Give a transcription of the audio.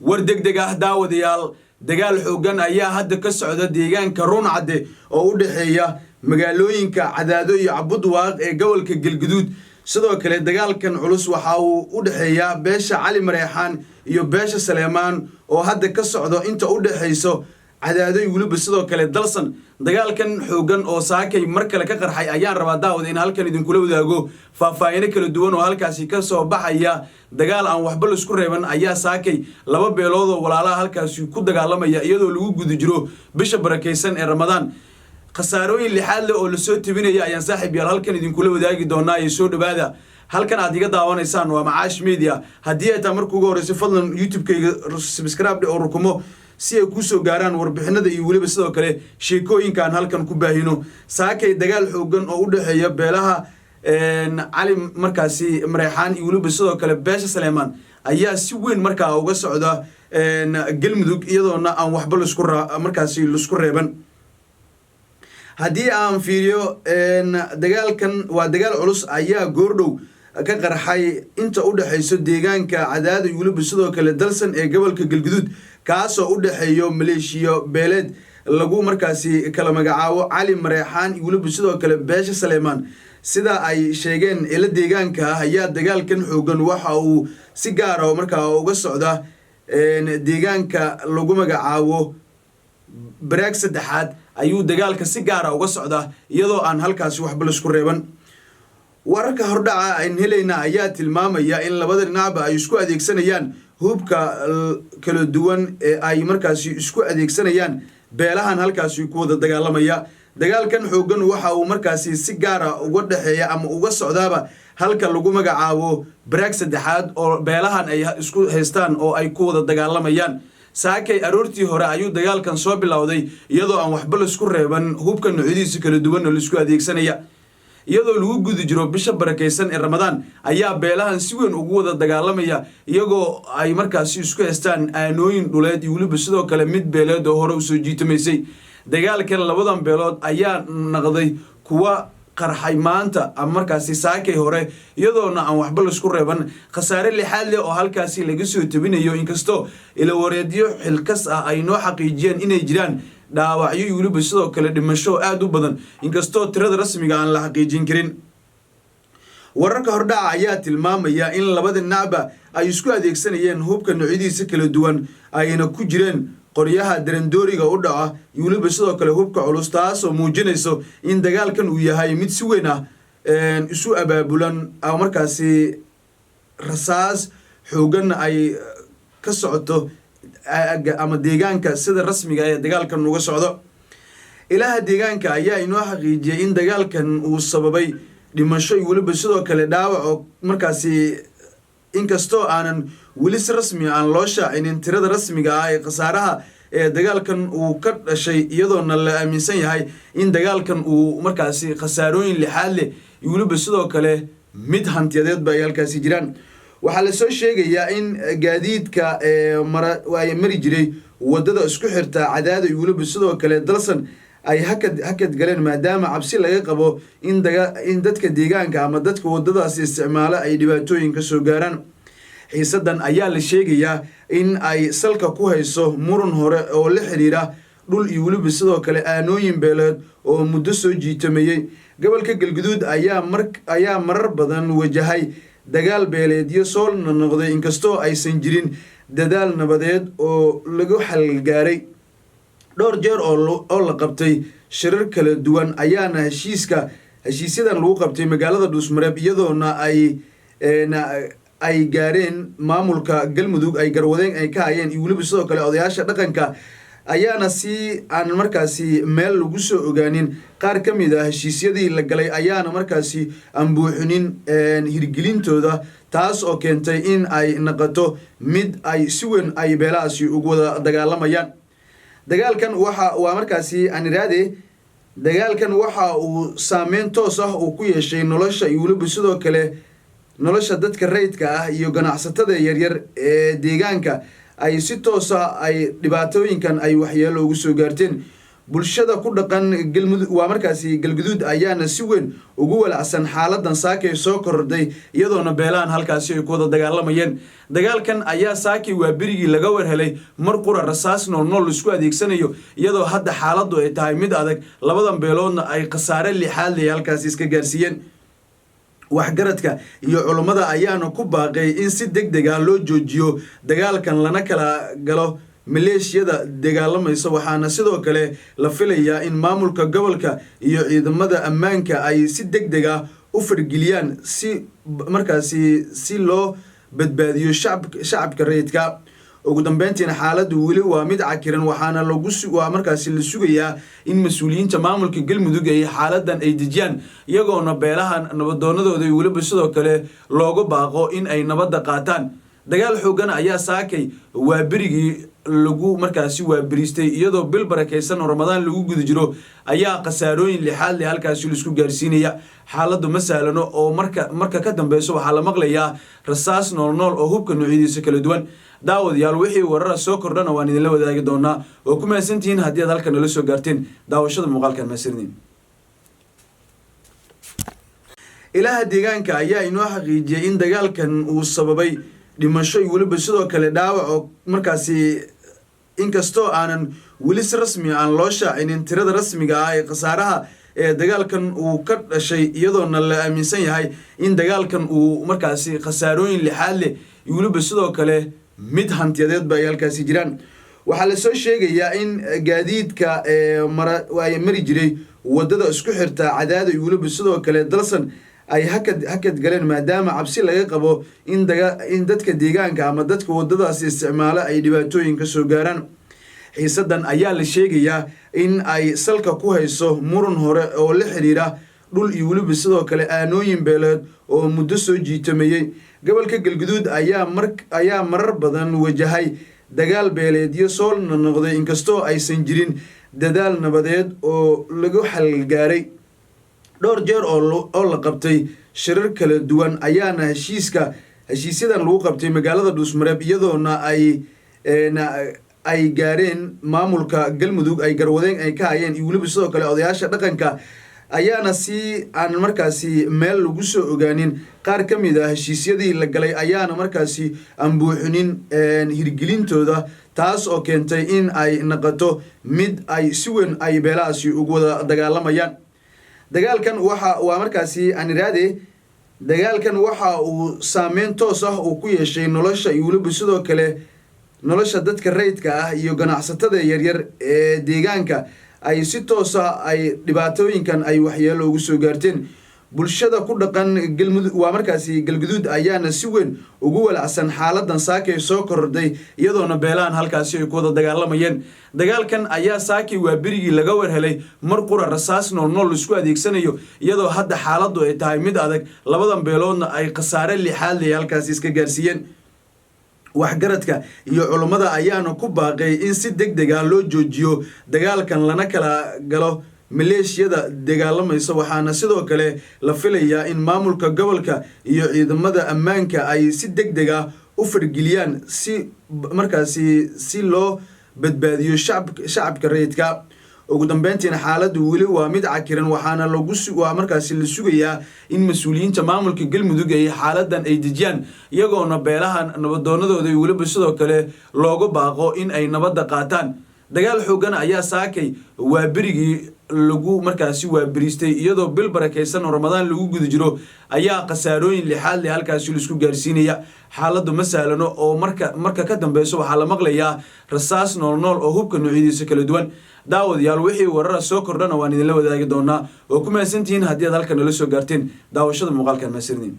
wardegdeg ah daawadayaal dagaal xoogan ayaa hadda ka socda deegaanka Ruuncade oo u dhaxeeya magaalooyinka Cadaado iyo Cabudwaaq ee gobolka Galgaduud sidoo kale dagaalkan culus waxa uu u dhaxeeya beesha Cali Mareexaan iyo beesha Saleemaan oo hadda ka socdo inta u dhaxeyso Cadaado iyo waliba sidoo kale dalsan dagaalkan xoogan oo saakay mar kale ka qarxay ayaan rabaa daawad in halkan idin kula wadaago faahfaahin kala duwan oo halkaasi ka soo baxaya dagaal aan waxba la isku reeban ayaa saakay laba beelood oo walaalaha halkaasi ku dagaalamaya iyadoo lagu guda jiro bisha barakeysan ee Ramadaan khasaarooyin lixaad leh oo la soo tibinaya ayaan saaxiib yaal halkan idin kula wadaagi doonaa ee soo dhawaada halkan aad iga daawanaysaan waa Macaash Media haddii ay taa markuu ugu horeyso fadlan YouTube-kayga subscribe oo rukumo si ay ku soo gaaraan warbixinada iyo waliba sidoo kale sheekooyinkan halkan ku baahino saakay dagaal xoogan oo u dhaxeeya beelaha Cali markaasi Mareexaan iyo waliba sidoo kale beesha Saleemaan ayaa si weyn markaa uga socda Galmudug iyadoona aan waxba la isku markaasi la isku reeban haddii aan fiiriyo dagaalkan waa dagaal culus ayaa goordhow ka qarxay inta u dhaxeyso deegaanka Cadaado iyo waliba sidoo kale dalsan ee gobolka Galgaduud kaasoo u dhaxeeyo maleeshiyo beeleed lagu markaasi kala magacaabo Cali Mareexaan iyo waliba sidoo kale beesha Saleemaan sida ay sheegeen ila deegaanka ayaa dagaalkan xoogan waxa uu si gaar ah markaa uga socda deegaanka lagu magacaabo Baraag saddexaad ayuu dagaalka si gaar ah uga socda iyadoo aan halkaasi waxba la isku reeban wararka hordhaca aan helayna ayaa tilmaamaya in labada dhinacba ay isku adeegsanayaan hubka kala duwan ee ay markaasi isku adeegsanayaan beelahan halkaasi ku wada dagaalamaya dagaalkan xoogan waxa uu markaasi si gaar ah uga dhaxeeya ama uga socdaaba halka lagu magacaabo Baraag saddexaad oo beelahan ay isku haystaan oo ay ku wada dagaalamayaan saakay aroortii hore ayuu dagaalkan soo bilowday iyadoo aan waxba la isku reeban hubka noocyadiisa kala duwan oo la isku adeegsanaya iyadoo lagu guda jiro bisha barakeysan ee Ramadaan ayaa beelahan si weyn ugu wada dagaalamaya iyagoo ay markaasi isku haystaan aanooyin dhuleed iyo waliba sidoo kale mid beeleed oo hore u soo jiitamaysay dagaalkan labadan beelood ayaa noqday kuwa qarxay maanta ama markaasi saakay hore iyadoona aan waxba la isku reeban khasaare lixaad leh oo halkaasi laga soo tabinayo inkastoo ila wareediyo xilkas ah ay noo xaqiijiyeen inay jiraan dhaawacyo iyo waliba sidoo kale dhimasho aad u badan inkastoo tirada rasmiga aan la xaqiijin karin wararka hordhaca ayaa tilmaamaya in labada dhinacba ay isku adeegsanayeen hubka noocyadiisa kala duwan ayna ku jireen qoryaha darandooriga u dhaca iyo waliba sidoo kale hubka culus taasoo muujinayso in dagaalkan uu yahay mid si weyn ah isu abaabulan ama markaasi rasaas xoogan ay ka socoto ama deegaanka sida rasmiga ee dagaalkan uga socdo ilaha deegaanka ayaa inoo xaqiijiyay in dagaalkan uu sababay dhimasho iyo waliba sidoo kale dhaawac oo markaasi inkastoo aanan weli si rasmi aan loo shaacinin tirada rasmiga ah ee khasaaraha ee dagaalkan uu ka dhashay iyadoona la aaminsan yahay in dagaalkan uu markaasi khasaarooyin lixaad leh iyo waliba sidoo kale mid hantiyadeedba ay halkaasi jiraan waxaa la soo sheegayaa in gaadiidka ay mari jiray wadada isku xirta Cadaado iyo waliba sidoo kale dalsan ay hakad galeen maadaama cabsi laga qabo in dadka deegaanka ama dadka wadadaasi isticmaala ay dhibaatooyin ka soo gaaraan xiisadan ayaa la sheegayaa in ay salka ku hayso muran hore oo la xiriira dhul iyo waliba sidoo kale aanooyin beeleed oo muddo soo jiitamayay gobolka Galgaduud ayaa marar badan wajahay dagaal beeleedyo soo noqday inkastoo aysan jirin dadaal nabadeed oo lagu xal gaaray dhowr jeer oo la qabtay shirar kala duwan ayaana heshiisyadan lagu qabtay magaalada Dhuusmareeb iyadoona ay gaareen maamulka Galmudug ay garwadeen ay ka hayeen iyo waliba sidoo kale odayaasha dhaqanka ayaana si aan markaasi meel lagu soo ogaanin qaar ka mid ah heshiisyadii la galay ayaana markaasi aan buuxinin hirgelintooda taas oo keentay in ay noqoto mid ay si weyn ay beelahaasi ugu wada dagaalamayaan dagaalkan waa markaasi aan iraade dagaalkan waxa uu saameyn toos ah uu ku yeeshay nolosha iyo waliba sidoo kale nolosha dadka rayidka ah iyo ganacsatada yaryar ee deegaanka ay si toos ah ay dhibaatooyinkan ay waxyeelo ugu soo gaarteen bulshada ku dhaqan galmudug waa markaasi galguduud ayaana si weyn ugu walacsan xaaladan saakay soo kordhay iyadoona beelahan halkaasi ay ku wada dagaalamayeen dagaalkan ayaa saakay waa berigii laga warhelay mar qura rasaas nool isku adeegsanayo iyadoo hadda xaaladu ay tahay mid adag labadan beeloodna ay khasaare lixaad leh halkaasi iska gaarsiiyeen waxgaradka iyo culummada ayaana ku baaqay in si degdeg ah loo joojiyo dagaalkan lana kala galo maleeshiyada dagaalamaysa waxaana sidoo kale la filayaa in maamulka gobolka iyo ciidamada ammaanka ay si degdeg ah u fargeliyaan si markaasi si loo badbaadiyo shacabka rayidka ugu dambeyntiina xaaladdu weli waa mid cakiran waxaana waa markaasi la sugayaa in mas-uuliyiinta maamulka galmudug ay xaaladan ay dejiyaan iyagoona beelahan nabadoonadooda iyo weliba sidoo kale loogu baaqo in ay nabadda qaataan dagaal xoogan ayaa saakay waa berigii lagu markaasi waa beriistay iyadoo bil barakaysan oo ramadaan lagu guda jiro ayaa khasaarooyin lixaad leh halkaasi laisku gaarsiinaya xaaladdu ma sahlano oo marka ka dambeyso waxaa la maqlayaa rasaas nool oo hubka noocyadiisa kala duwan daawadayaal wixii warara soo kordhana waan idinla wadaagi doonaa oo ku mahadsantihiin haddii aad halkan nala soo gaarteen daawashada muuqaalkan mahadsanidin ilaaha deegaanka ayaa inoo xaqiijiyey in dagaalkan uu sababay dhimasho iyo weliba sidoo kale dhaawac oo markaasi inkastoo aanan weli si rasmi aan loo shaacinin tirada rasmiga ah ee khasaaraha ee dagaalkan uu ka dhashay iyadoona la aaminsan yahay in dagaalkan uu markaasi khasaarooyin lixaad leh iyo weliba sidoo kale mid hantiyadeedba ay halkaasi jiraan waxaa lasoo sheegayaa in gaadiidka ay mari jiray wadada isku xirta cadaado iyo weliba sidoo kale dalsan ay hakad galeen maadaama cabsi laga qabo in dadka deegaanka ama dadka wadadaasi isticmaalo ay dhibaatooyin ka soo gaaraan xiisadan ayaa la sheegayaa in ay salka ku hayso muran hore oo la xiriira dhul iyo weliba sidoo kale aanooyin beeleed oo muddo soo jiitamayey gobolka galguduud ayaa marar badan wajahay dagaal beeleedyo soo noqday inkastoo aysan jirin dadaal nabadeed oo lagu xalgaaray dhowr jeer oo la qabtay shirar kala duwan ayaana heshiisyadan lagu qabtay magaalada dhuusmareeb iyadoona ay gaareen maamulka galmudug ay garwadeen ay ka hayeen iyo weliba sidoo kale odayaasha dhaqanka ayaana si aan markaasi meel lagu soo ogaanin qaar ka mid ah heshiisyadii la galay ayaana markaasi aan buuxinin hirgelintooda taas oo keentay in ay noqoto mid ay si weyn ay beelahaasi ugu wada dagaalamayaan dagaalkan waa markaasi aan iraade dagaalkan waxa uu saameyn toos ah uu ku yeeshay nolosha iyo weliba sidoo kale nolosha dadka rayidka ah iyo ganacsatada yaryar ee deegaanka ay si toosa ay dhibaatooyinkan ay waxyeelo ugu soo gaarteen bulshada ku dhaqan galmudug waa markaasi galguduud ayaana si weyn ugu walacsan xaaladan saakay soo kordhay iyadoona beelahan halkaasi ay ku wada dagaalamayeen dagaalkan ayaa saakay waa berigii laga warhelay mar qura rasaas nool isku adeegsanayo iyadoo hadda xaaladu ay tahay mid adag labadan beeloodna ay khasaare lixaad leh halkaasi iska gaarsiiyeen waxgaradka iyo culummada ayaana ku baaqay in si degdeg ah loo joojiyo dagaalkan lana kala galo maleeshiyada dagaalamaysa waxaana sidoo kale la filayaa in maamulka gobolka iyo ciidamada ammaanka ay si degdeg ah u fargeliyaan si markaasi si loo badbaadiyo shacabka rayidka ugu dambeyntiina xaaladdu weli waa mid cakiran waxaana waa markaasi la sugayaa in mas-uuliyiinta maamulka galmudug ay xaaladan ay dejiyaan iyagoona beelahan nabadoonadooda iyo weliba sidoo kale loogu baaqo in ay nabadda qaataan dagaal xoogan ayaa saakay waa berigii lagu markaasi waa beriistay iyadoo bil barakaysan oo ramadaan lagu guda jiro ayaa khasaarooyin lixaad leh halkaasi laisku gaarsiinaya xaaladdu ma sahlano oo marka ka dambeyso waxaa la maqlayaa rasaas nool oo hubka noocyadiisa kala duwan daawadayaal wixii warara soo kordhana waan idinla wadaagi doonaa oo ku mahadsantihiin haddii aad halkan nala soo gaarteen daawashada muuqaalkan mahadsanidin